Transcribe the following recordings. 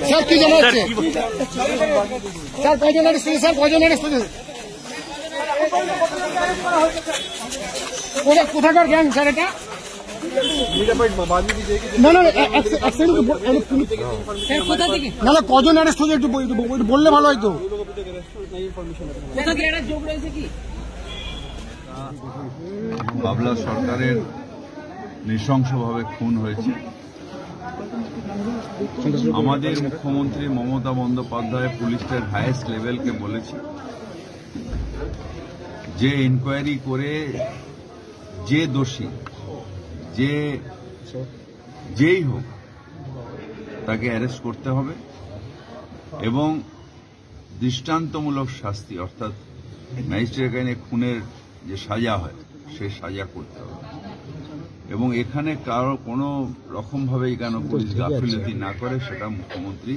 Sir কি জানা হচ্ছে স্যার কয়জন অ্যারেস্ট হয়েছে স্যার কয়জন অ্যারেস্ট হয়েছে কোথাকার গ্যাং স্যার এটা না না না কজন অ্যারেস্ট হয়েছে একটু বললে ভালো হয়তো বাবলা সরকারের নৃশংসভাবে খুন হয়েছে। আমাদের মুখ্যমন্ত্রী মমতা বন্দ্যোপাধ্যায় পুলিশের হাইয়েস্ট লেভেলকে বলেছে যে ইনকোয়ারি করে যে দোষী যেই হোক তাকে অ্যারেস্ট করতে হবে এবং দৃষ্টান্তমূলক শাস্তি অর্থাৎ ম্যাজিস্ট্রেট আইনে খুনের যে সাজা হয় সে সাজা করতে হবে এবং এখানে কারো কোনো রকমভাবে কেন পুলিশ গাফিলতি না করে সেটা মুখ্যমন্ত্রী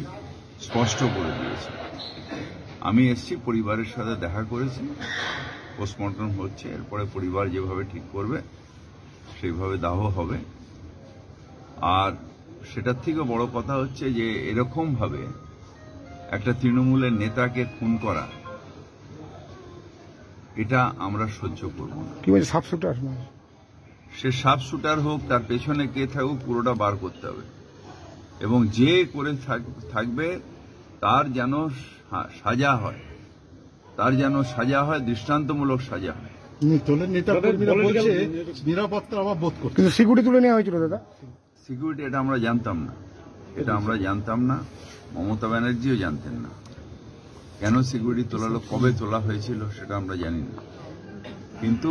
স্পষ্ট করে দিয়েছে। আমি এসছি, পরিবারের সাথে দেখা করেছি, পোস্টমর্টম হচ্ছে, এরপরে পরিবার যেভাবে ঠিক করবে সেইভাবে দাহ হবে। আর সেটার থেকে বড় কথা হচ্ছে যে এরকমভাবে একটা তৃণমূলের নেতাকে খুন করা এটা আমরা সহ্য করব না। কি বলছে সাব শুটার? সে সাব শুটার হোক, তার পেছনে কে থাকুক, পুরোটা বার করতে হবে এবং যে করে থাকবে তার যেন সাজা হয়, দৃষ্টান্তমূলক সাজা হয়। নিরাপত্তার অভাব বোধ করছে, কিন্তু সিকিউরিটি তুলে নেওয়া হয়েছিল দাদা। সিকিউরিটি এটা আমরা জানতাম না, মমতা ব্যানার্জিও জানতেন না। কেন সিকিউরিটি তোলালো, কবে তোলা হয়েছিল সেটা আমরা জানি না। কিন্তু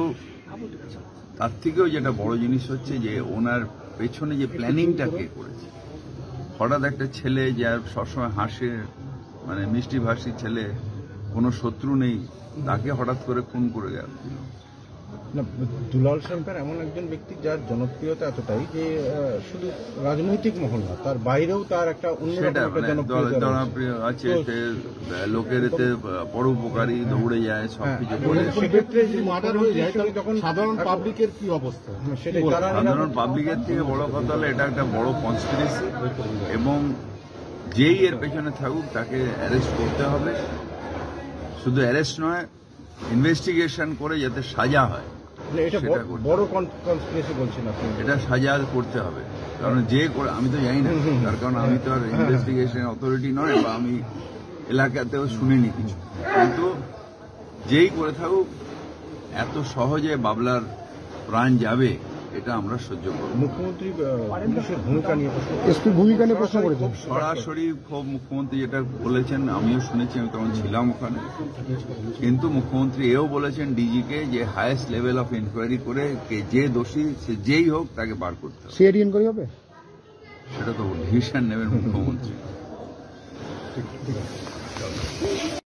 তার থেকেও যেটা বড় জিনিস হচ্ছে যে ওনার পেছনে যে প্ল্যানিংটা কে করেছে। হঠাৎ একটা ছেলে যার সবসময় হাসে, মানে মিষ্টি ভাষী ছেলে, কোনো শত্রু নেই, তাকে হঠাৎ করে খুন করে গেল। দুলাল সরকার এমন একজন ব্যক্তি যার জনপ্রিয়তা এতটাই যে শুধু রাজনৈতিক মহল না, তার বাইরেও তার একটা জনপ্রিয় আছে, লোকের এতে পরোপকারী, দৌড়ে যায়, সবকিছু করে। সেক্ষেত্রে মার্ডার হয়ে যায় তখন সাধারণ পাবলিকের কি অবস্থা? সাধারণ পাবলিকের থেকে বড় কথা হলো এটা একটা বড় কনস্পিরেসি এবং যেই এর পেছনে থাকুক তাকে অ্যারেস্ট করতে হবে। শুধু অ্যারেস্ট নয়, ইনভেস্টিগেশন করে যাতে সাজা হয়, এটা সাজা করতে হবে। কারণ যে আমি তো জানি না, তার কারণ আমি তো আর ইনভেস্টিগেশন অথরিটি নয় বা আমি এলাকাতেও শুনিনি কিছু, কিন্তু যেই করে থাকুক এত সহজে বাবলার প্রাণ যাবে এটা আমরা সহ্য করব। মুখ্যমন্ত্রী ভূমিকা নিয়ে প্রশ্ন করেছেন সরাসরি। খুব মুখ্যমন্ত্রী যেটা বলেছেন আমিও শুনেছি, আমি তখন ছিলাম ওখানে, কিন্তু মুখ্যমন্ত্রী এও বলেছেন ডিজিকে যে হাইয়েস্ট লেভেল অফ ইনকোয়ারি করে যে দোষী সে যেই হোক তাকে বার করতে হবে। সিআইডি ইনকোয়ারি হবে, সেটা তো ডিসিশন নেবেন মুখ্যমন্ত্রী।